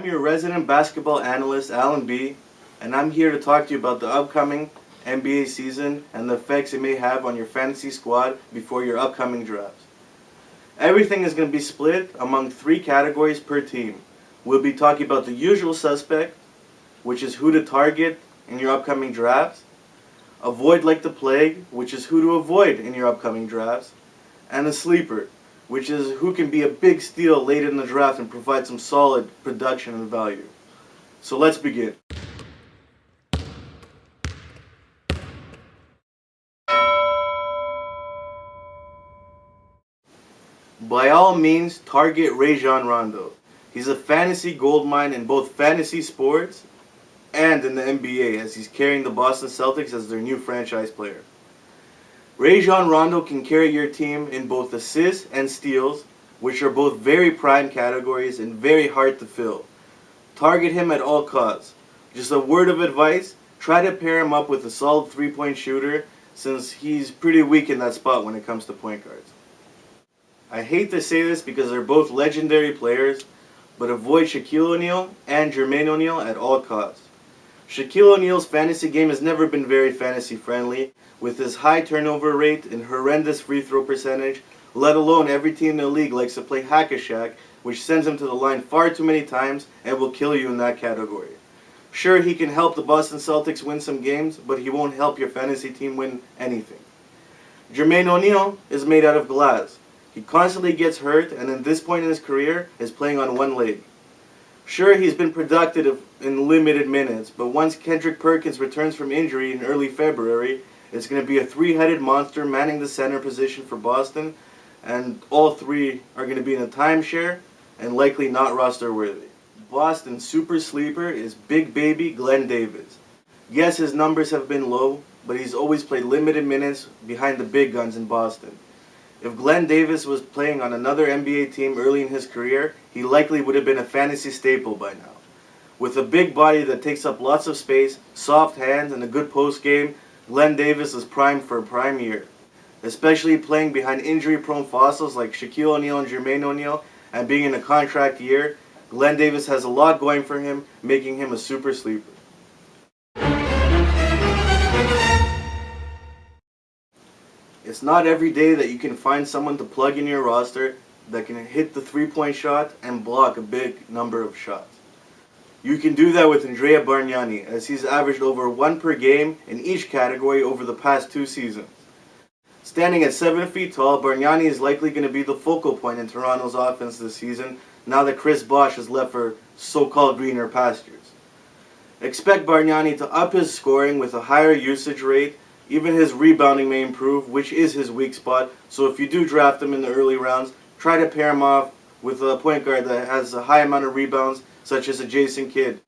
I'm your resident basketball analyst, Alan B., and I'm here to talk to you about the upcoming NBA season and the effects it may have on your fantasy squad before your upcoming drafts. Everything is going to be split among 3 categories per team. We'll be talking about the usual suspect, which is who to target in your upcoming drafts, avoid like the plague, which is who to avoid in your upcoming drafts, and a sleeper, which is who can be a big steal late in the draft and provide some solid production and value. So let's begin. By all means, target Rajon Rondo. He's a fantasy goldmine in both fantasy sports and in the NBA, as he's carrying the Boston Celtics as their new franchise player. Rajon Rondo can carry your team in both assists and steals, which are both very prime categories and very hard to fill. Target him at all costs. Just a word of advice, try to pair him up with a solid 3-point shooter, since he's pretty weak in that spot when it comes to point guards. I hate to say this because they're both legendary players, but avoid Shaquille O'Neal and Jermaine O'Neal at all costs. Shaquille O'Neal's fantasy game has never been very fantasy friendly, with his high turnover rate and horrendous free throw percentage, let alone every team in the league likes to play hack-a-Shaq, which sends him to the line far too many times and will kill you in that category. Sure, he can help the Boston Celtics win some games, but he won't help your fantasy team win anything. Jermaine O'Neal is made out of glass. He constantly gets hurt, and at this point in his career is playing on one leg. Sure, he's been productive in limited minutes, but once Kendrick Perkins returns from injury in early February, it's going to be a 3-headed monster manning the center position for Boston, and all 3 are going to be in a timeshare and likely not roster worthy. Boston's super sleeper is big baby Glenn Davis. Yes, his numbers have been low, but he's always played limited minutes behind the big guns in Boston. If Glenn Davis was playing on another NBA team early in his career, he likely would have been a fantasy staple by now. With a big body that takes up lots of space, soft hands, and a good post game, Glenn Davis is primed for a prime year. Especially playing behind injury-prone fossils like Shaquille O'Neal and Jermaine O'Neal, and being in a contract year, Glenn Davis has a lot going for him, making him a super sleeper. It's not every day that you can find someone to plug in your roster that can hit the 3-point shot and block a big number of shots. You can do that with Andrea Bargnani, as he's averaged over 1 per game in each category over the past 2 seasons. Standing at 7 feet tall, Bargnani is likely going to be the focal point in Toronto's offense this season, now that Chris Bosh has left for so-called greener pastures. Expect Bargnani to up his scoring with a higher usage rate. Even his rebounding may improve, which is his weak spot, so if you do draft him in the early rounds, try to pair him off with a point guard that has a high amount of rebounds, such as a Jason Kidd.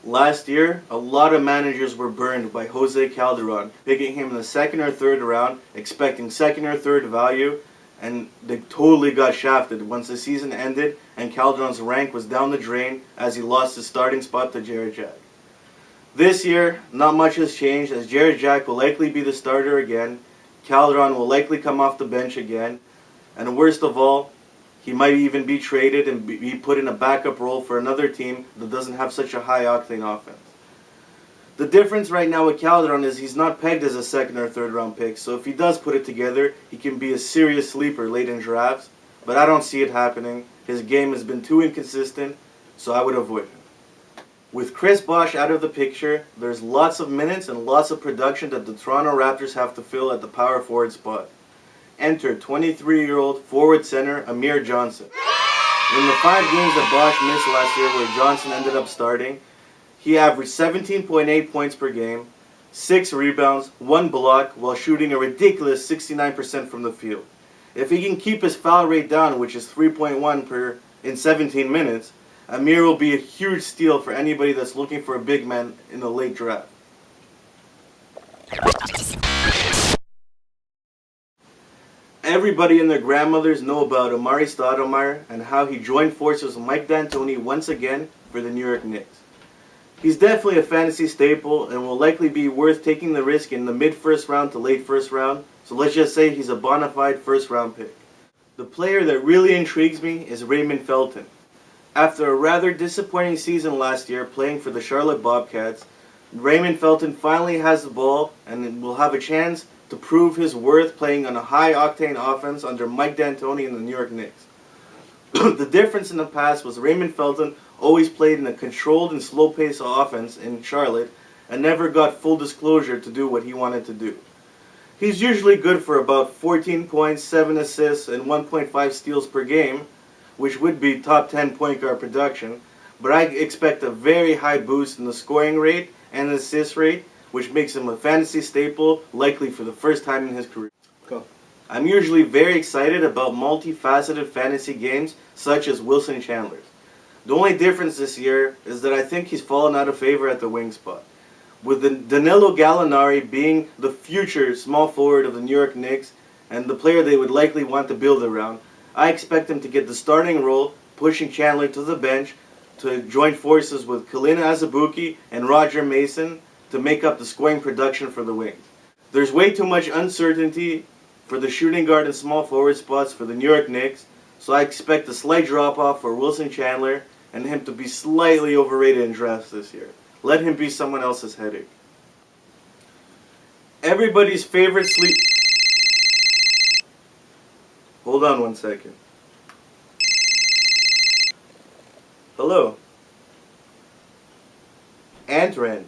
Last year, a lot of managers were burned by Jose Calderon, picking him in the 2nd or 3rd round, expecting 2nd or 3rd value, and they totally got shafted once the season ended and Calderon's rank was down the drain as he lost his starting spot to Jarrett Jack. This year, not much has changed, as Jarrett Jack will likely be the starter again, Calderon will likely come off the bench again, and worst of all, he might even be traded and be put in a backup role for another team that doesn't have such a high-octane offense. The difference right now with Calderon is he's not pegged as a 2nd or 3rd round pick, so if he does put it together, he can be a serious sleeper late in drafts, but I don't see it happening. His game has been too inconsistent, so I would avoid him. With Chris Bosh out of the picture, there's lots of minutes and lots of production that the Toronto Raptors have to fill at the power forward spot. Enter 23-year-old forward center Amir Johnson. In the 5 games that Bosh missed last year where Johnson ended up starting, he averaged 17.8 points per game, 6 rebounds, 1 block, while shooting a ridiculous 69% from the field. If he can keep his foul rate down, which is 3.1 in 17 minutes, Amir will be a huge steal for anybody that's looking for a big man in the late draft. Everybody and their grandmothers know about Amari Stoudemire and how he joined forces with Mike D'Antoni once again for the New York Knicks. He's definitely a fantasy staple and will likely be worth taking the risk in the mid-first round to late first round, so let's just say he's a bona fide first round pick. The player that really intrigues me is Raymond Felton. After a rather disappointing season last year playing for the Charlotte Bobcats, Raymond Felton finally has the ball and will have a chance to prove his worth playing on a high-octane offense under Mike D'Antoni and the New York Knicks. The difference in the past was Raymond Felton always played in a controlled and slow-paced offense in Charlotte and never got full disclosure to do what he wanted to do. He's usually good for about 14 points, 7 assists, and 1.5 steals per game, which would be top 10 point guard production, but I expect a very high boost in the scoring rate and assist rate, which makes him a fantasy staple, likely for the first time in his career. Go. I'm usually very excited about multifaceted fantasy games such as Wilson Chandler's. The only difference this year is that I think he's fallen out of favor at the wing spot. With Danilo Gallinari being the future small forward of the New York Knicks and the player they would likely want to build around, I expect him to get the starting role, pushing Chandler to the bench to join forces with Kalina Azubuike and Roger Mason to make up the scoring production for the wings. There's way too much uncertainty for the shooting guard and small forward spots for the New York Knicks, so I expect a slight drop-off for Wilson Chandler and him to be slightly overrated in drafts this year. Let him be someone else's headache. Everybody's favorite sleep... Hold on one second. Hello. Antrand.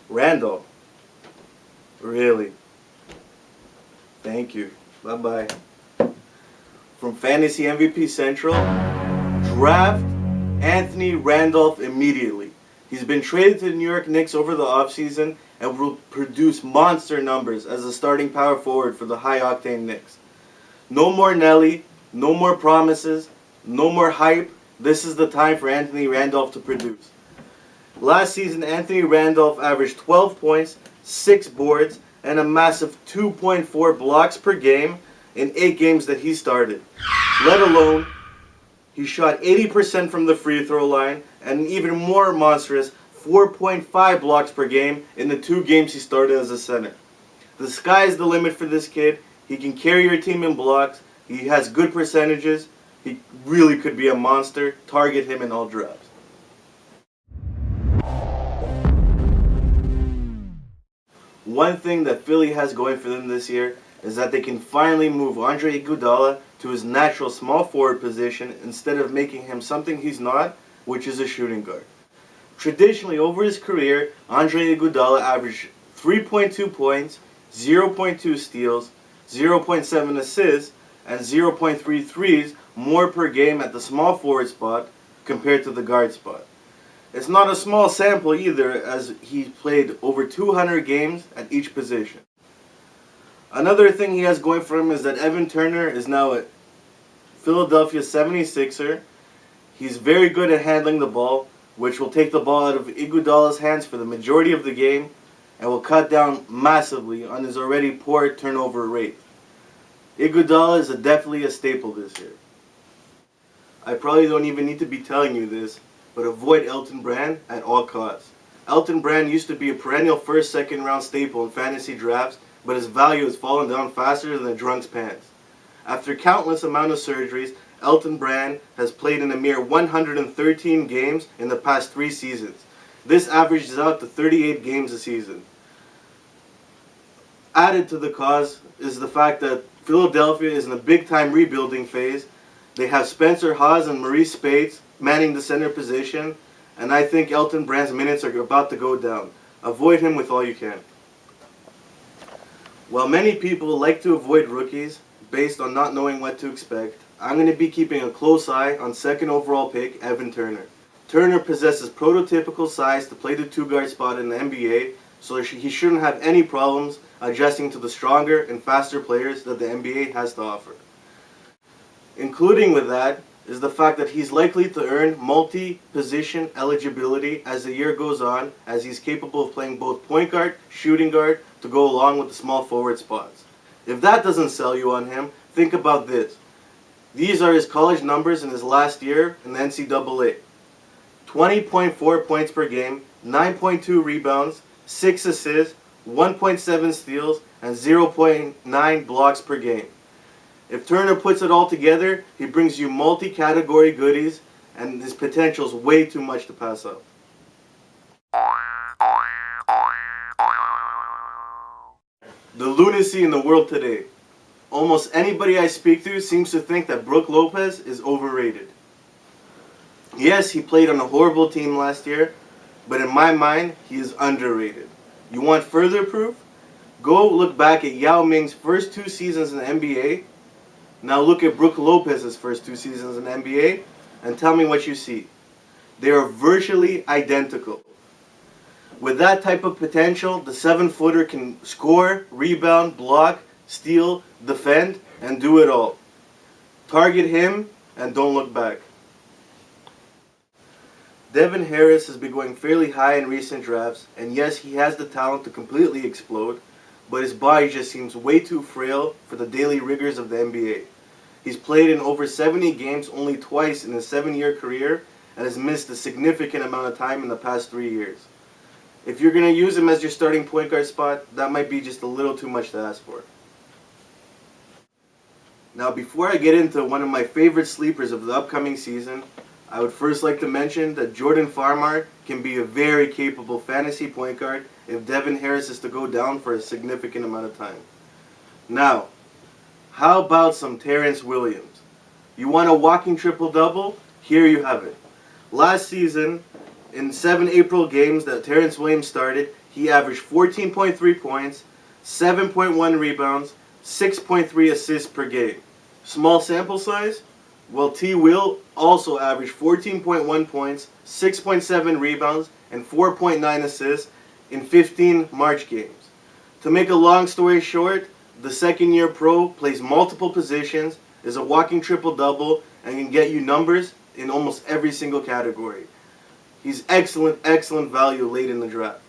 Randall. Really? Thank you. Bye-bye. From Fantasy MVP Central, draft Anthony Randolph immediately. He's been traded to the New York Knicks over the offseason and will produce monster numbers as a starting power forward for the high-octane Knicks. No more Nelly, no more promises, no more hype. This is the time for Anthony Randolph to produce. Last season, Anthony Randolph averaged 12 points, 6 boards, and a massive 2.4 blocks per game in 8 games that he started. Let alone, he shot 80% from the free throw line and an even more monstrous 4.5 blocks per game in the 2 games he started as a center. The sky is the limit for this kid. He can carry your team in blocks. He has good percentages. He really could be a monster. Target him in all drafts. One thing that Philly has going for them this year is that they can finally move Andre Iguodala to his natural small forward position instead of making him something he's not, which is a shooting guard. Traditionally, over his career, Andre Iguodala averaged 3.2 points, 0.2 steals, 0.7 assists, and 0.3 threes more per game at the small forward spot compared to the guard spot. It's not a small sample either, as he played over 200 games at each position. Another thing he has going for him is that Evan Turner is now a Philadelphia 76er. He's very good at handling the ball, which will take the ball out of Iguodala's hands for the majority of the game and will cut down massively on his already poor turnover rate. Iguodala is definitely a staple this year. I probably don't even need to be telling you this, but avoid Elton Brand at all costs. Elton Brand used to be a perennial first, second round staple in fantasy drafts, but his value has fallen down faster than a drunk's pants. After countless amount of surgeries, Elton Brand has played in a mere 113 games in the past 3 seasons. This averages out to 38 games a season. Added to the cause is the fact that Philadelphia is in a big-time rebuilding phase. They have Spencer Hawes and Maurice Spates manning the center position, and I think Elton Brand's minutes are about to go down. Avoid him with all you can. While many people like to avoid rookies based on not knowing what to expect, I'm going to be keeping a close eye on second overall pick Evan Turner. Turner possesses prototypical size to play the 2-guard spot in the NBA, so he shouldn't have any problems adjusting to the stronger and faster players that the NBA has to offer. Including with that is the fact that he's likely to earn multi-position eligibility as the year goes on, as he's capable of playing both point guard, shooting guard to go along with the small forward spots. If that doesn't sell you on him, think about this. These are his college numbers in his last year in the NCAA. 20.4 points per game, 9.2 rebounds, 6 assists, 1.7 steals, and 0.9 blocks per game. If Turner puts it all together, he brings you multi-category goodies and his potential is way too much to pass up. The lunacy in the world today. Almost anybody I speak to seems to think that Brook Lopez is overrated. Yes, he played on a horrible team last year, but in my mind, he is underrated. You want further proof? Go look back at Yao Ming's first 2 seasons in the NBA. Now look at Brook Lopez's first 2 seasons in the NBA and tell me what you see. They are virtually identical. With that type of potential, the 7-footer can score, rebound, block, steal, defend, and do it all. Target him and don't look back. Devin Harris has been going fairly high in recent drafts, and yes, he has the talent to completely explode, but his body just seems way too frail for the daily rigors of the NBA. He's played in over 70 games only twice in his 7-year career and has missed a significant amount of time in the past 3 years. If you're going to use him as your starting point guard spot, that might be just a little too much to ask for. Now, before I get into one of my favorite sleepers of the upcoming season, I would first like to mention that Jordan Farmar can be a very capable fantasy point guard if Devin Harris is to go down for a significant amount of time. Now, how about some Terrence Williams? You want a walking triple-double? Here you have it. Last season, in 7 April games that Terrence Williams started, he averaged 14.3 points, 7.1 rebounds, 6.3 assists per game. Small sample size? Well, T. Will also averaged 14.1 points, 6.7 rebounds, and 4.9 assists in 15 March games. To make a long story short, the second-year pro plays multiple positions, is a walking triple-double, and can get you numbers in almost every single category. He's excellent value late in the draft.